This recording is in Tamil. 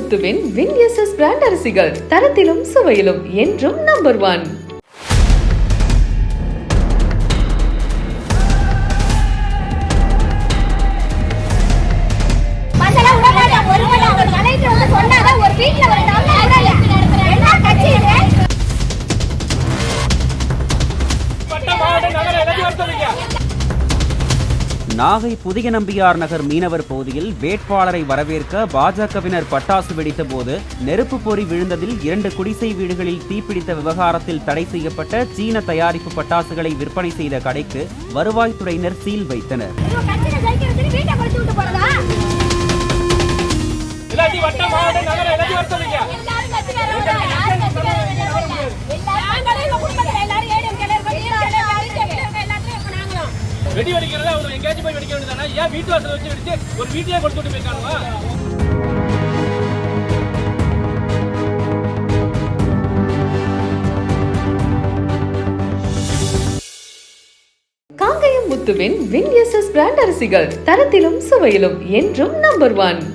முத்துவின் வின்எஸ்எஸ் பிராண்ட் அரிசிகள் தரத்திலும் சுவையிலும் என்றும் நம்பர் 1. நாகை புதிய நம்பியார் நகர் மீனவர் பகுதியில் வேட்பாளரை வரவேற்க பாஜகவினர் பட்டாசு வெடித்த போது நெருப்பு பொறி விழுந்ததில் 2 குடிசை வீடுகளில் தீப்பிடித்த விவகாரத்தில் தடை செய்யப்பட்ட சீன தயாரிப்பு பட்டாசுகளை விற்பனை செய்த கடைக்கு வருவாய்த்துறையினர் சீல் வைத்தனர். வெடி வெடிக்கிறதா ஒரு எங்கேயாச்சும் போய் வெடிக்க வேண்டியதானே? ஏன் வீட்டு வாசல் வச்சு வெடிச்சு ஒரு வீட்டையே கொடுத்துட்டு போயிருக்கானுவா? காங்கயம் முத்துவின் வின்எஸ்எஸ் பிராண்ட் அரிசிகள் தரத்திலும் சுவையிலும் என்றும் நம்பர் 1.